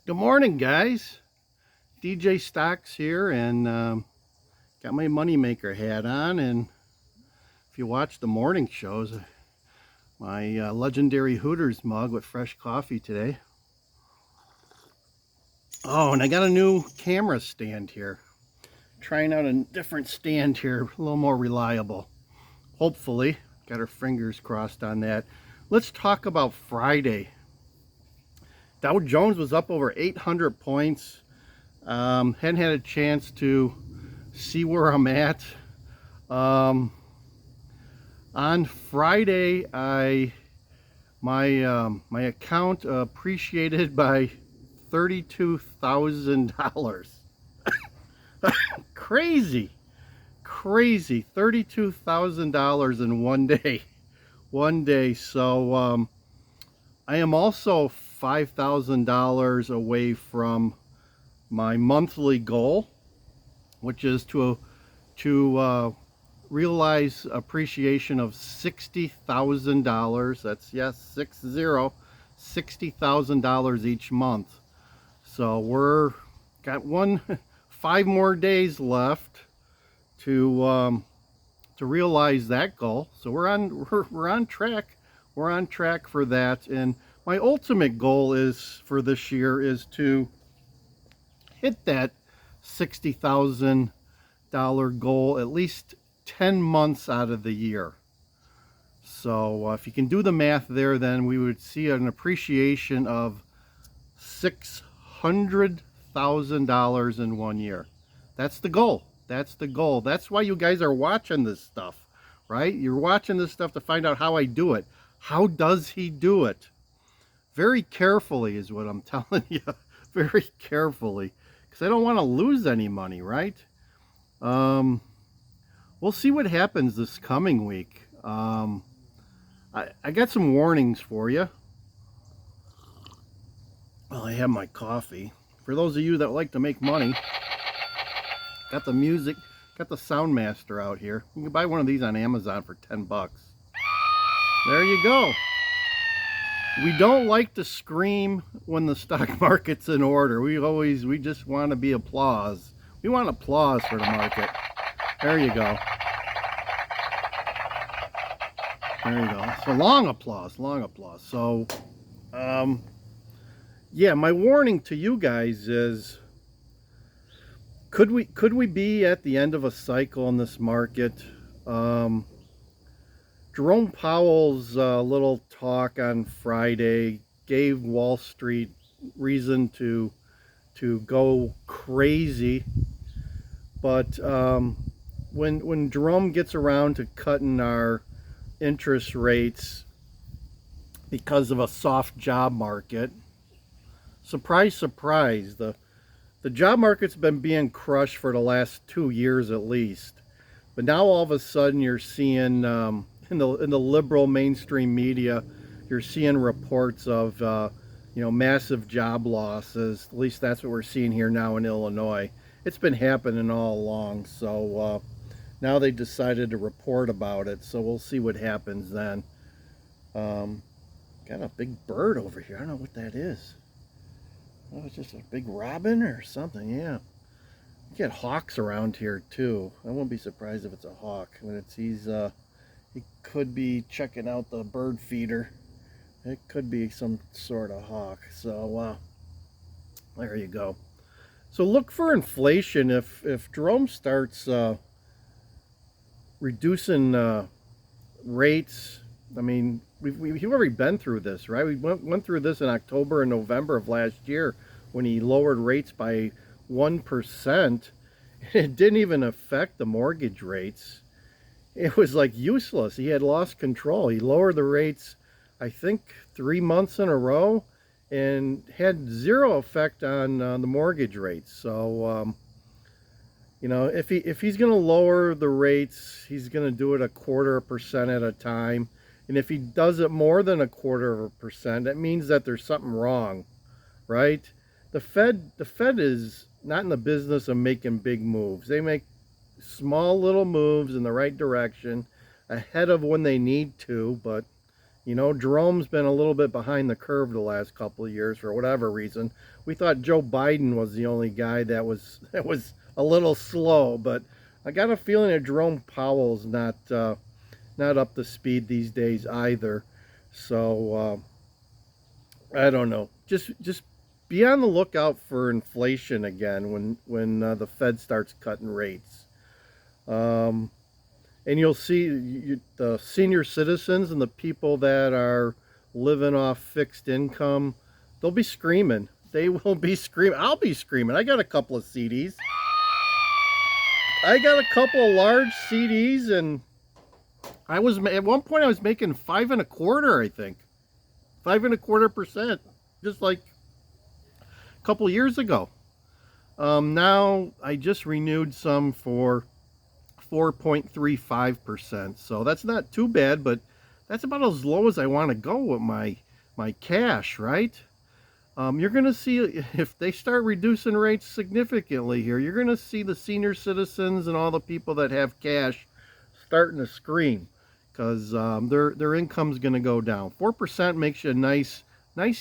Good morning, guys. DJ Stocks here, and got my moneymaker hat on. And if you watch the morning shows, my legendary Hooters mug with fresh coffee today. Oh, and I got a new camera stand here. Trying out a different stand here, a little more reliable. Hopefully, got our fingers crossed on that. Let's talk about Friday. Dow Jones was up over 800 points. Hadn't had a chance to see where I'm at. On Friday, my account appreciated by $32,000. Crazy, crazy, $32,000 in one day, one day. So I am also $5,000 away from my monthly goal, which is to realize appreciation of $60,000. That's yes, 60, $60,000 each month. So we're got 5 more days left to realize that goal. So we're on track. We're on track for that. And my ultimate goal is for this year is to hit that $60,000 goal at least 10 months out of the year. So if you can do the math there, then we would see an appreciation of $600,000 in 1 year. That's the goal. That's the goal. That's why you guys are watching this stuff, right? You're watching this stuff to find out how I do it. How does he do it? Very carefully is what I'm telling you. Very carefully. Because I don't want to lose any money, right? We'll see what happens this coming week. I got some warnings for you. Well, I have my coffee. For those of you that like to make money, got the music, got the Soundmaster out here. You can buy one of these on Amazon for 10 bucks. There you go. We don't like to scream when the stock market's in order. We just want to be applause. We want applause for the market. There you go. There you go. So long applause, long applause. So, yeah, my warning to you guys is, could we be at the end of a cycle in this market? Jerome Powell's little talk on Friday gave Wall Street reason to go crazy, but when Jerome gets around to cutting our interest rates because of a soft job market, surprise, surprise, the job market's been being crushed for the last 2 years at least, but now all of a sudden you're seeing in the liberal mainstream media, you're seeing reports of massive job losses. At least that's what we're seeing here now in Illinois. It's been happening all along. So now they decided to report about it. So we'll see what happens then. Got a big bird over here. I don't know what that is. Oh, it's just a big robin or something. Yeah. You get hawks around here too. I won't be surprised if it's a hawk. When he could be checking out the bird feeder. It could be some sort of hawk. So there you go. So look for inflation. If Jerome starts reducing rates, I mean, we've already been through this, right? We went through this in October and November of last year when he lowered rates by 1%. It didn't even affect the mortgage rates. It was like useless. He had lost control. He lowered the rates, I think, 3 months in a row, and had zero effect on the mortgage rates. So, if he's going to lower the rates, he's going to do it 0.25% at a time. And if he does it more than 0.25%, that means that there's something wrong, right? The Fed is not in the business of making big moves. They make small little moves in the right direction ahead of when they need to, but You know, Jerome's been a little bit behind the curve the last couple of years for whatever reason. We thought Joe Biden was the only guy that was a little slow, but I got a feeling that Jerome Powell's not up to speed these days either. So I don't know. Just be on the lookout for inflation again when the Fed starts cutting rates. Um, and you'll see the senior citizens and the people that are living off fixed income, they'll be screaming. They will be screaming. I'll be screaming. I got a couple of CDs. I got a couple of large CDs, and I was at one point I was making 5.25%, I think, 5.25%, just like a couple of years ago. Now I just renewed some for 4.35%. So that's not too bad, but that's about as low as I want to go with my cash, right? You're going to see if they start reducing rates significantly here, you're going to see the senior citizens and all the people that have cash starting to scream because their income's going to go down. 4% makes you a nice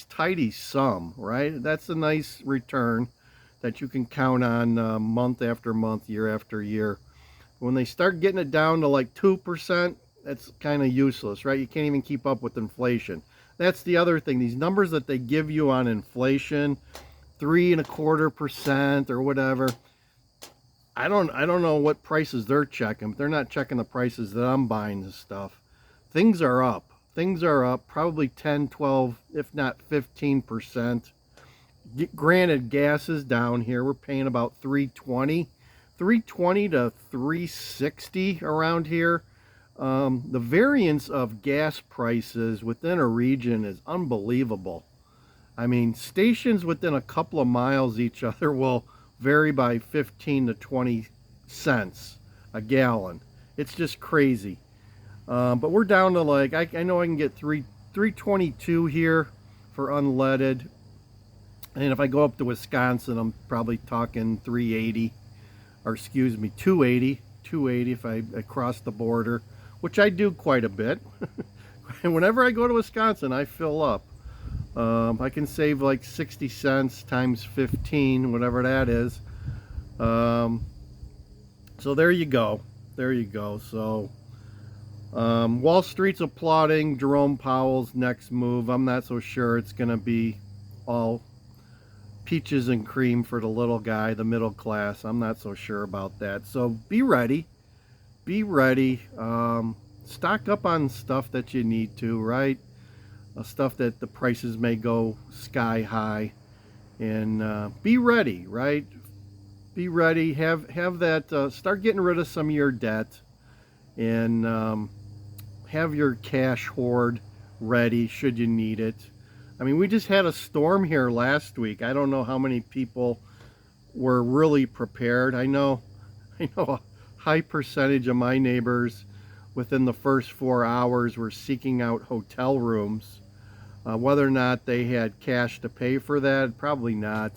tidy sum, right? That's a nice return that you can count on month after month, year after year. When they start getting it down to like 2%, that's kind of useless, right? You can't even keep up with inflation. That's the other thing. These numbers that they give you on inflation, 3.25% or whatever. I don't know what prices they're checking, but they're not checking the prices that I'm buying this stuff. Things are up. Things are up probably 10, 12, if not 15%. Granted, gas is down here. We're paying about $3.20 to $3.60 around here. The variance of gas prices within a region is unbelievable. I mean, stations within a couple of miles each other will vary by 15 to 20 cents a gallon. It's just crazy. But we're down to like, I know I can get 322 here for unleaded. And if I go up to Wisconsin, I'm probably talking 380, or excuse me, 280 if I cross the border, which I do quite a bit. And whenever I go to Wisconsin, I fill up. I can save like 60 cents times 15, whatever that is. So there you go. There you go. So Wall Street's applauding Jerome Powell's next move. I'm not so sure it's going to be all peaches and cream for the little guy, the middle class. I'm not so sure about that. So be ready. Be ready. Stock up on stuff that you need to, right? Stuff that the prices may go sky high. And be ready, right? Be ready. Have that. Start getting rid of some of your debt. And have your cash hoard ready should you need it. I mean, we just had a storm here last week. I don't know how many people were really prepared. I know a high percentage of my neighbors within the first 4 hours were seeking out hotel rooms. Whether or not they had cash to pay for that, probably not.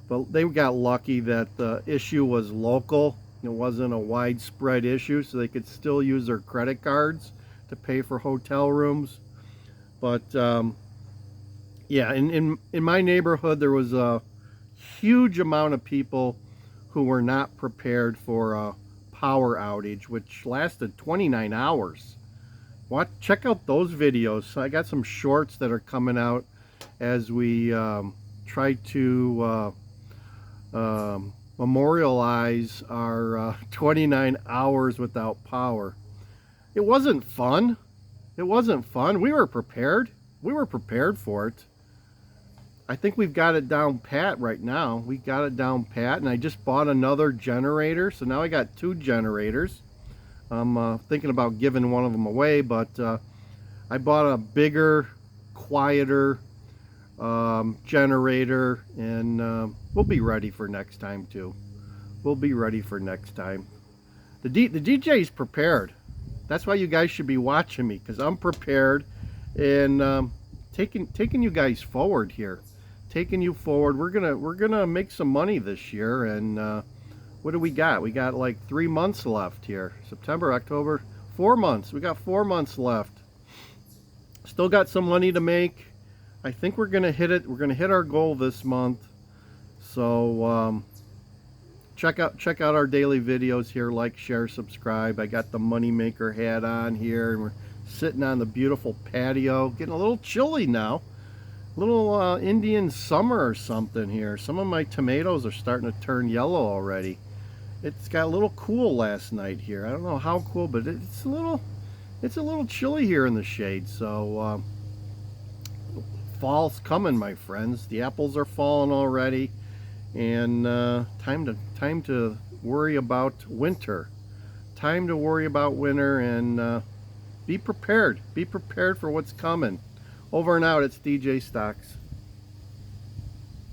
But they got lucky that the issue was local. It wasn't a widespread issue, so they could still use their credit cards to pay for hotel rooms. But yeah, in my neighborhood, there was a huge amount of people who were not prepared for a power outage, which lasted 29 hours. Check out those videos. I got some shorts that are coming out as we try to memorialize our 29 hours without power. It wasn't fun. It wasn't fun. We were prepared. We were prepared for it. I think we've got it down pat right now. We got it down pat, and I just bought another generator, so now I got 2 generators. I'm thinking about giving one of them away, but I bought a bigger, quieter generator, and we'll be ready for next time too. We'll be ready for next time. The DJ's prepared. That's why you guys should be watching me, because I'm prepared and taking you guys forward here. Taking you forward. We're gonna make some money this year, and what do we got? We got like 3 months left here. September, October, 4 months. We got 4 months left. Still got some money to make. I think we're gonna hit it. We're gonna hit our goal this month. So check out our daily videos here. Like, share, subscribe. I got the Moneymaker hat on here, and we're sitting on the beautiful patio. Getting a little chilly now. A little Indian summer or something here. Some of my tomatoes are starting to turn yellow already. It's got a little cool last night here. I don't know how cool, but it's a little chilly here in the shade. So fall's coming, my friends. The apples are falling already, and time to worry about winter. Time to worry about winter, and be prepared. Be prepared for what's coming. Over and out. It's DJ Stocks.